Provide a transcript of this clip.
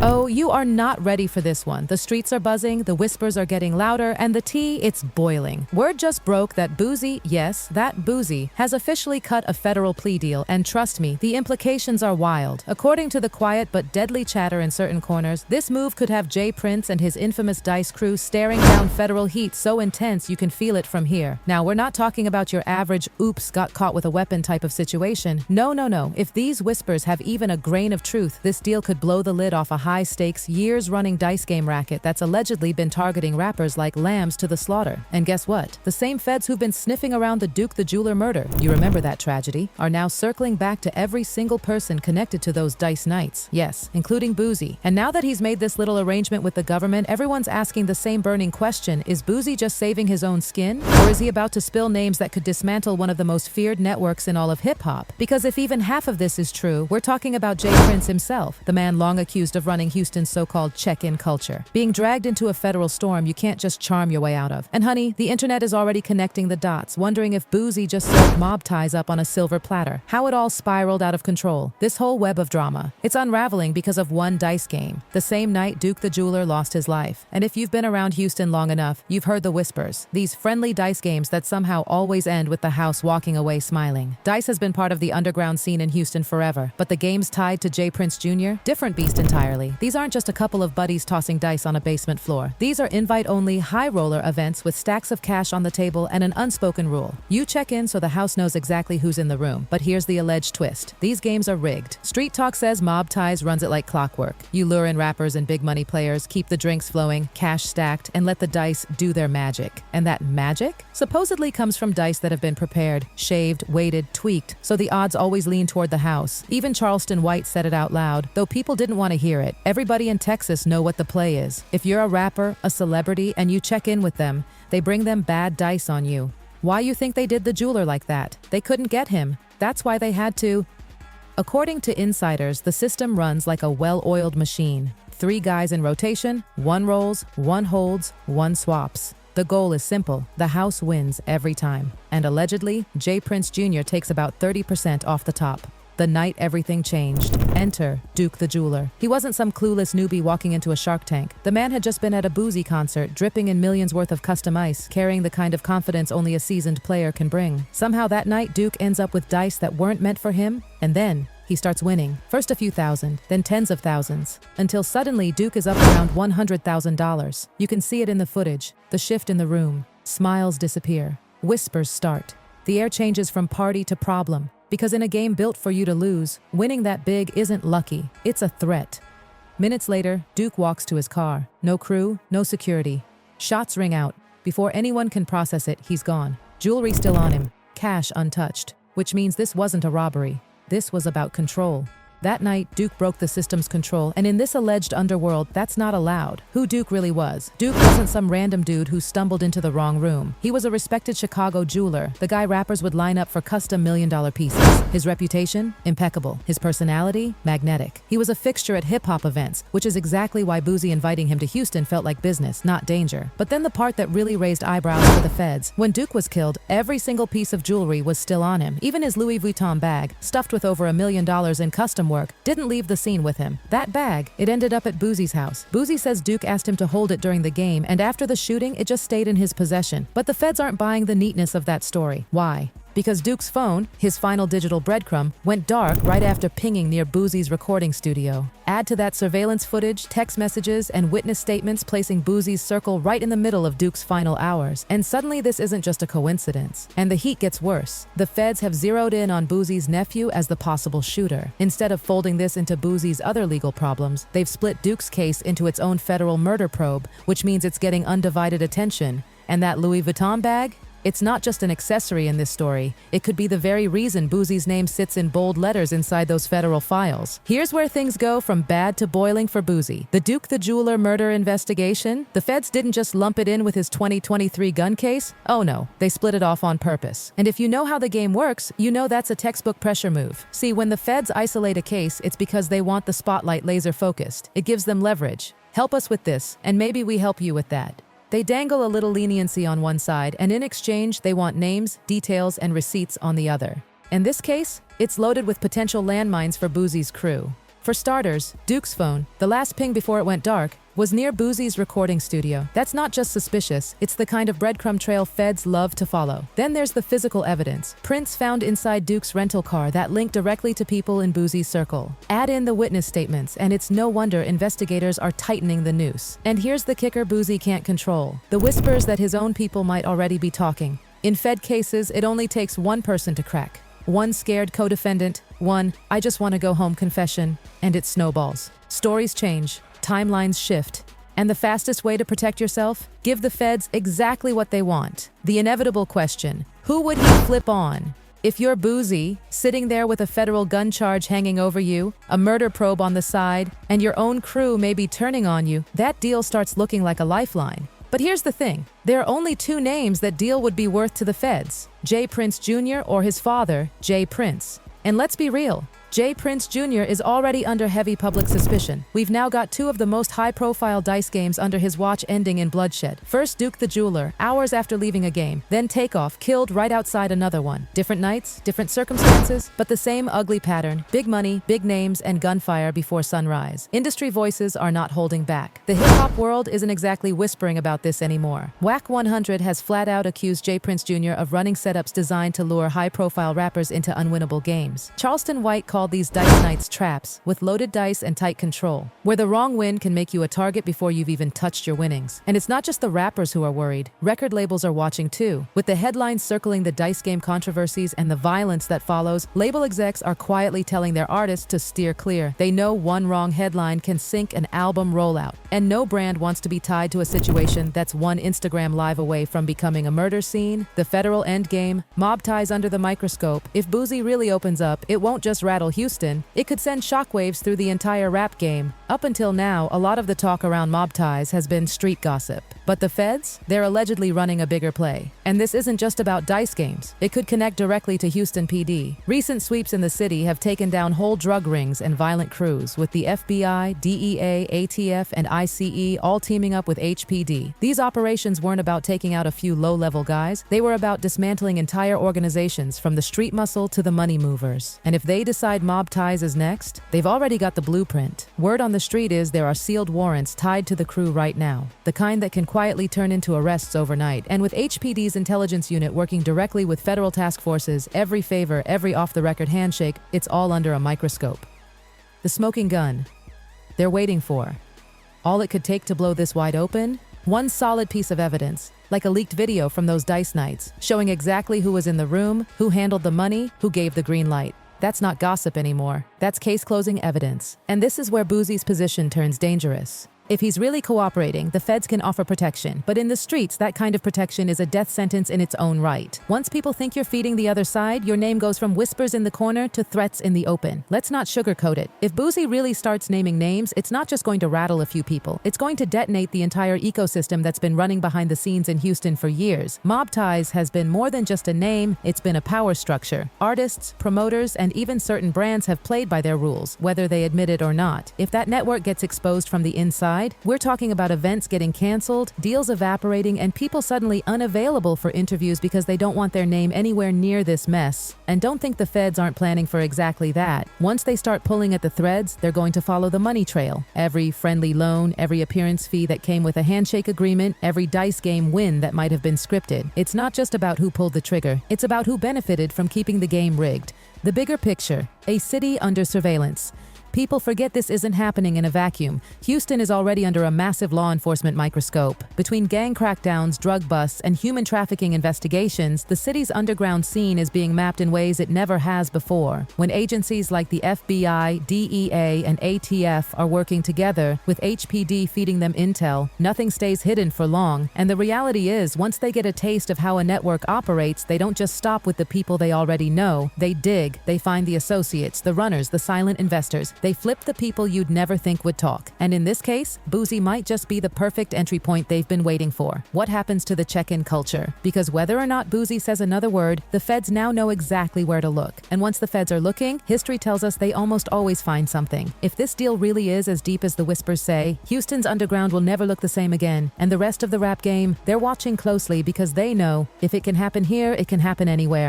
Oh, you are not ready for this one. The streets are buzzing, the whispers are getting louder, and the tea, it's boiling. Word just broke that Boosie, yes, that Boosie, has officially cut a federal plea deal, and trust me, the implications are wild. According to the quiet but deadly chatter in certain corners, this move could have J. Prince and his infamous Dice crew staring down federal heat so intense you can feel it from here. Now, we're not talking about your average oops, got caught with a weapon type of situation. No. If these whispers have even a grain of truth, this deal could blow the lid off a high-stakes, years-running dice game racket that's allegedly been targeting rappers like lambs to the slaughter. And guess what? The same feds who've been sniffing around the Duke the Jeweler murder, you remember that tragedy, are now circling back to every single person connected to those dice nights. Yes, including Boosie. And now that he's made this little arrangement with the government, everyone's asking the same burning question: is Boosie just saving his own skin? Or is he about to spill names that could dismantle one of the most feared networks in all of hip-hop? Because if even half of this is true, we're talking about J. Prince himself, the man long accused of running Houston's so-called check-in culture. Being dragged into a federal storm you can't just charm your way out of. And honey, the internet is already connecting the dots, wondering if Boosie just served mob ties up on a silver platter. How it all spiraled out of control. This whole web of drama. It's unraveling because of one dice game. The same night Duke the Jeweler lost his life. And if you've been around Houston long enough, you've heard the whispers. These friendly dice games that somehow always end with the house walking away smiling. Dice has been part of the underground scene in Houston forever, but the games tied to J. Prince Jr.? Different beast entirely. These aren't just a couple of buddies tossing dice on a basement floor. These are invite-only, high-roller events with stacks of cash on the table and an unspoken rule. You check in so the house knows exactly who's in the room, but here's the alleged twist. These games are rigged. Street talk says Mob Ties runs it like clockwork. You lure in rappers and big money players, keep the drinks flowing, cash stacked, and let the dice do their magic. And that magic supposedly comes from dice that have been prepared, shaved, weighted, tweaked, so the odds always lean toward the house. Even Charleston White said it out loud, though people didn't want to hear it. Everybody in Texas know what the play is. If you're a rapper, a celebrity, and you check in with them, they bring them bad dice on you. Why you think they did the jeweler like that? They couldn't get him. That's why they had to. According to insiders, the system runs like a well-oiled machine. 3 guys in rotation, 1 rolls, 1 holds, 1 swaps. The goal is simple. The house wins every time. And allegedly, J. Prince Jr. takes about 30% off the top. The night everything changed. Enter Duke the Jeweler. He wasn't some clueless newbie walking into a Shark Tank. The man had just been at a Boosie concert, dripping in millions worth of custom ice, carrying the kind of confidence only a seasoned player can bring. Somehow that night, Duke ends up with dice that weren't meant for him, and then he starts winning. First a few thousand, then tens of thousands, until suddenly Duke is up around $100,000. You can see it in the footage, the shift in the room. Smiles disappear. Whispers start. The air changes from party to problem. Because in a game built for you to lose, winning that big isn't lucky, it's a threat. Minutes later, Duke walks to his car. No crew, no security. Shots ring out. Before anyone can process it, he's gone. Jewelry still on him, cash untouched. Which means this wasn't a robbery. This was about control. That night, Duke broke the system's control, and in this alleged underworld, that's not allowed. Who Duke really was. Duke wasn't some random dude who stumbled into the wrong room. He was a respected Chicago jeweler, the guy rappers would line up for custom million-dollar pieces. His reputation? Impeccable. His personality? Magnetic. He was a fixture at hip-hop events, which is exactly why Boosie inviting him to Houston felt like business, not danger. But then the part that really raised eyebrows for the feds. When Duke was killed, every single piece of jewelry was still on him. Even his Louis Vuitton bag, stuffed with over $1 million in custom work, didn't leave the scene with him. That bag, it ended up at Boosie's house. Boosie says Duke asked him to hold it during the game, and after the shooting, it just stayed in his possession. But the feds aren't buying the neatness of that story. Why? Because Duke's phone, his final digital breadcrumb, went dark right after pinging near Boosie's recording studio. Add to that surveillance footage, text messages, and witness statements placing Boosie's circle right in the middle of Duke's final hours. And suddenly this isn't just a coincidence. And the heat gets worse. The feds have zeroed in on Boosie's nephew as the possible shooter. Instead of folding this into Boosie's other legal problems, they've split Duke's case into its own federal murder probe, which means it's getting undivided attention. And that Louis Vuitton bag? It's not just an accessory in this story. It could be the very reason Boosie's name sits in bold letters inside those federal files. Here's where things go from bad to boiling for Boosie. The Duke the Jeweler murder investigation? The feds didn't just lump it in with his 2023 gun case. Oh no, they split it off on purpose. And if you know how the game works, you know that's a textbook pressure move. See, when the feds isolate a case, it's because they want the spotlight laser focused. It gives them leverage. Help us with this, and maybe we help you with that. They dangle a little leniency on one side, and in exchange, they want names, details, and receipts on the other. In this case, it's loaded with potential landmines for Boosie's crew. For starters, Duke's phone, the last ping before it went dark, was near Boosie's recording studio. That's not just suspicious, it's the kind of breadcrumb trail feds love to follow. Then there's the physical evidence. Prints found inside Duke's rental car that link directly to people in Boosie's circle. Add in the witness statements, and it's no wonder investigators are tightening the noose. And here's the kicker Boosie can't control: the whispers that his own people might already be talking. In Fed cases, it only takes one person to crack. One scared co-defendant, one "I just want to go home" confession, and it snowballs. Stories change, timelines shift, and the fastest way to protect yourself? Give the feds exactly what they want. The inevitable question: who would you flip on? If you're Boosie, sitting there with a federal gun charge hanging over you, a murder probe on the side, and your own crew may be turning on you, that deal starts looking like a lifeline. But here's the thing. There are only two names that deal would be worth to the feds: J. Prince Jr. or his father, J. Prince. And let's be real, J. Prince Jr. is already under heavy public suspicion. We've now got two of the most high-profile dice games under his watch ending in bloodshed. First, Duke the Jeweler, hours after leaving a game. Then Takeoff, killed right outside another one. Different nights, different circumstances, but the same ugly pattern: big money, big names, and gunfire before sunrise. Industry voices are not holding back. The hip-hop world isn't exactly whispering about this anymore. Whack 100 has flat-out accused J. Prince Jr. of running setups designed to lure high-profile rappers into unwinnable games. Charleston White called these dice nights traps, with loaded dice and tight control, where the wrong win can make you a target before you've even touched your winnings. And it's not just the rappers who are worried. Record labels are watching too. With the headlines circling the dice game controversies and the violence that follows, label execs are quietly telling their artists to steer clear. They know one wrong headline can sink an album rollout. And no brand wants to be tied to a situation that's one Instagram live away from becoming a murder scene. The federal endgame, mob ties under the microscope. If Boosie really opens up, it won't just rattle Houston, it could send shockwaves through the entire rap game. Up until now, a lot of the talk around mob ties has been street gossip. But the feds? They're allegedly running a bigger play. And this isn't just about dice games. It could connect directly to Houston PD. Recent sweeps in the city have taken down whole drug rings and violent crews, with the FBI, DEA, ATF, and ICE all teaming up with HPD. These operations weren't about taking out a few low-level guys. They were about dismantling entire organizations, from the street muscle to the money movers. And if they decide mob ties is next, they've already got the blueprint. Word on the street is there are sealed warrants tied to the crew right now, the kind that can quietly turn into arrests overnight. And with HPD's intelligence unit working directly with federal task forces, every favor, every off-the-record handshake, it's all under a microscope. The smoking gun they're waiting for. All it could take to blow this wide open? One solid piece of evidence, like a leaked video from those dice nights, showing exactly who was in the room, who handled the money, who gave the green light. That's not gossip anymore. That's case-closing evidence. And this is where Boosie's position turns dangerous. If he's really cooperating, the feds can offer protection. But in the streets, that kind of protection is a death sentence in its own right. Once people think you're feeding the other side, your name goes from whispers in the corner to threats in the open. Let's not sugarcoat it. If Boosie really starts naming names, it's not just going to rattle a few people. It's going to detonate the entire ecosystem that's been running behind the scenes in Houston for years. Mob ties has been more than just a name, it's been a power structure. Artists, promoters, and even certain brands have played by their rules, whether they admit it or not. If that network gets exposed from the inside, we're talking about events getting canceled, deals evaporating, and people suddenly unavailable for interviews because they don't want their name anywhere near this mess. And don't think the feds aren't planning for exactly that. Once they start pulling at the threads, they're going to follow the money trail. Every friendly loan, every appearance fee that came with a handshake agreement, every dice game win that might have been scripted. It's not just about who pulled the trigger, it's about who benefited from keeping the game rigged. The bigger picture, a city under surveillance. People forget this isn't happening in a vacuum. Houston is already under a massive law enforcement microscope. Between gang crackdowns, drug busts, and human trafficking investigations, the city's underground scene is being mapped in ways it never has before. When agencies like the FBI, DEA, and ATF are working together, with HPD feeding them intel, nothing stays hidden for long. And the reality is, once they get a taste of how a network operates, they don't just stop with the people they already know. They dig, they find the associates, the runners, the silent investors. They flip the people you'd never think would talk. And in this case, Boosie might just be the perfect entry point they've been waiting for. What happens to the check-in culture? Because whether or not Boosie says another word, the feds now know exactly where to look. And once the feds are looking, history tells us they almost always find something. If this deal really is as deep as the whispers say, Houston's underground will never look the same again. And the rest of the rap game, they're watching closely because they know if it can happen here, it can happen anywhere.